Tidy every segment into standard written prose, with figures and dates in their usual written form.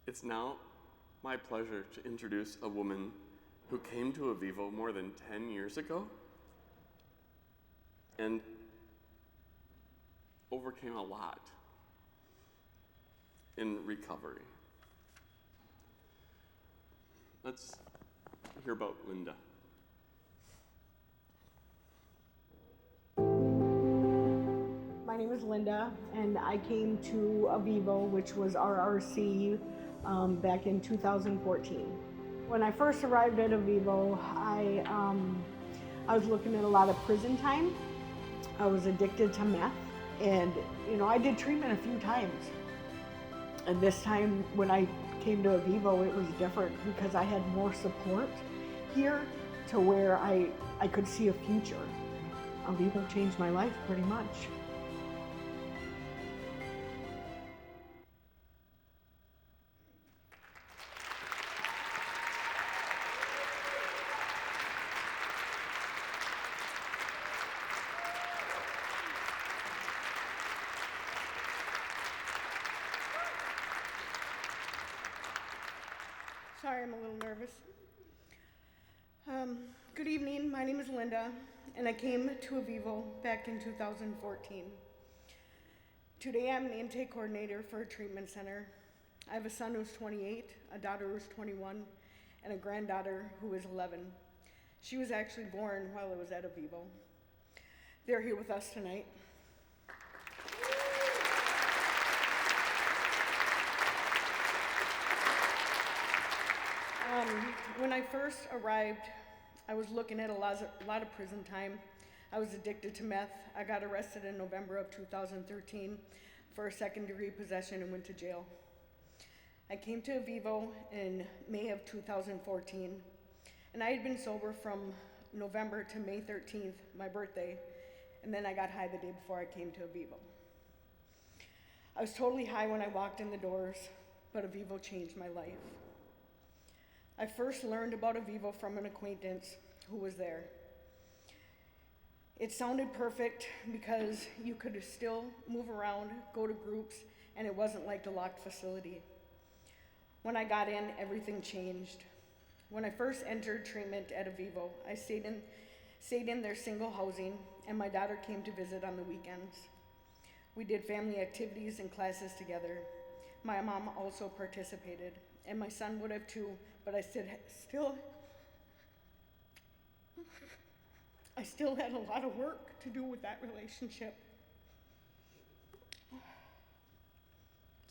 It's now my pleasure to introduce a woman who came to Avivo more than 10 years ago and overcame a lot in recovery. Let's hear about Linda. My name is Linda, and I came to Avivo, which was RRC, back in 2014. When I first arrived at Avivo, I was looking at a lot of prison time. I was addicted to meth, and I did treatment a few times. And this time when I came to Avivo, it was different because I had more support here to where I could see a future. Avivo changed my life pretty much. Sorry, I'm a little nervous. Good evening, my name is Linda, and I came to Avivo back in 2014. Today I'm an intake coordinator for a treatment center. I have a son who's 28, a daughter who's 21, and a granddaughter who is 11. She was actually born while I was at Avivo. They're here with us tonight. When I first arrived, I was looking at a lot of prison time. I was addicted to meth. I got arrested in November of 2013 for a second-degree possession and went to jail. I came to Avivo in May of 2014, and I had been sober from November to May 13th, my birthday, and then I got high the day before I came to Avivo. I was totally high when I walked in the doors, but Avivo changed my life. I first learned about Avivo from an acquaintance who was there. It sounded perfect because you could still move around, go to groups, and it wasn't like the locked facility. When I got in, everything changed. When I first entered treatment at Avivo, I stayed in their single housing, and my daughter came to visit on the weekends. We did family activities and classes together. My mom also participated, and my son would have too, but I still had a lot of work to do with that relationship.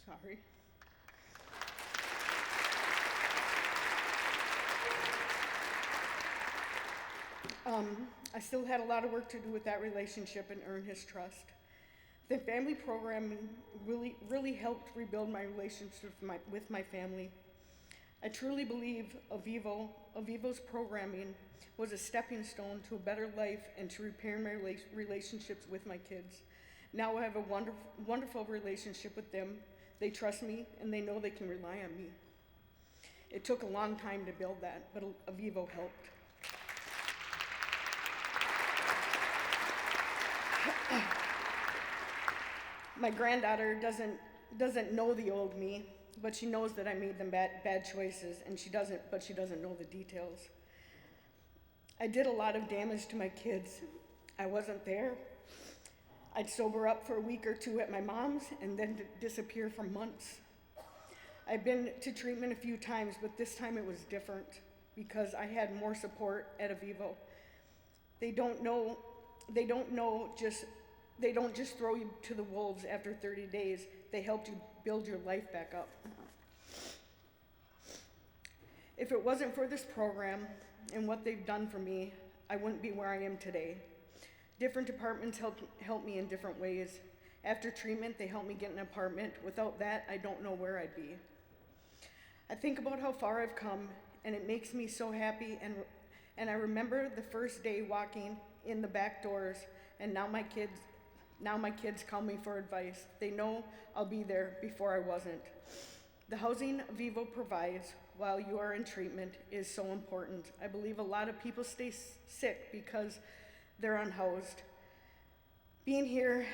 Sorry. I still had a lot of work to do with that relationship and earn his trust. The family programming really helped rebuild my relationship with my family. I truly believe Avivo's programming was a stepping stone to a better life and to repair my relationships with my kids. Now I have a wonderful relationship with them. They trust me and they know they can rely on me. It took a long time to build that, but Avivo helped. My granddaughter doesn't know the old me, but she knows that I made them bad choices, and she doesn't know the details. I did a lot of damage to my kids. I wasn't there. I'd sober up for a week or two at my mom's and then disappear for months. I've been to treatment a few times, but this time it was different because I had more support at Avivo. They don't just throw you to the wolves after 30 days. They helped you build your life back up. If it wasn't for this program and what they've done for me, I wouldn't be where I am today. Different departments helped me in different ways. After treatment, they helped me get an apartment. Without that, I don't know where I'd be. I think about how far I've come, and it makes me so happy, and I remember the first day walking in the back doors, and now my kids call me for advice. They know I'll be there before I wasn't. The housing Avivo provides while you are in treatment is so important. I believe a lot of people stay sick because they're unhoused. Being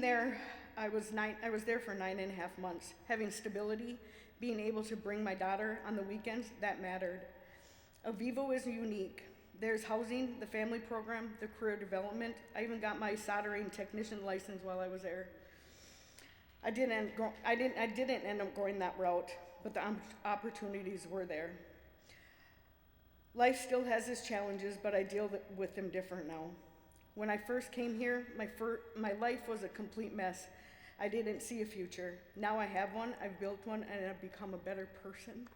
there, I was there for 9.5 months. Having stability, being able to bring my daughter on the weekends, that mattered. Avivo is unique. There's housing, the family program, the career development. I even got my soldering technician license while I was there. I didn't end up going that route, but the opportunities were there. Life still has its challenges, but I deal with them different now. When I first came here, my life was a complete mess. I didn't see a future. Now I have one, I've built one, and I've become a better person.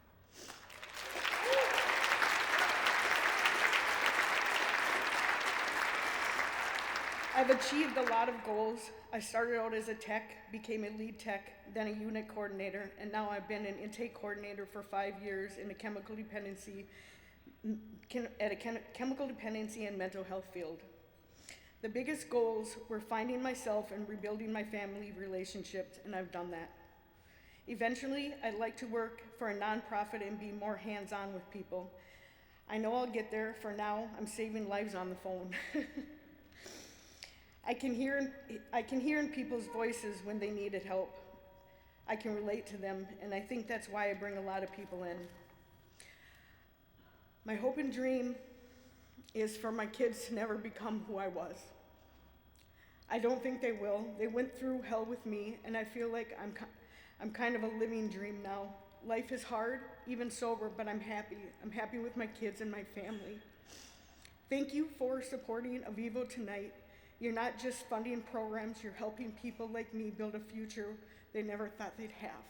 I've achieved a lot of goals. I started out as a tech, became a lead tech, then a unit coordinator, and now I've been an intake coordinator for 5 years in a chemical dependency and mental health field. The biggest goals were finding myself and rebuilding my family relationships, and I've done that. Eventually, I'd like to work for a nonprofit and be more hands-on with people. I know I'll get there. For now, I'm saving lives on the phone. I can hear in people's voices when they needed help. I can relate to them, and I think that's why I bring a lot of people in. My hope and dream is for my kids to never become who I was. I don't think they will. They went through hell with me, and I feel like I'm kind of a living dream now. Life is hard, even sober, but I'm happy. I'm happy with my kids and my family. Thank you for supporting Avivo tonight. You're not just funding programs, you're helping people like me build a future they never thought they'd have.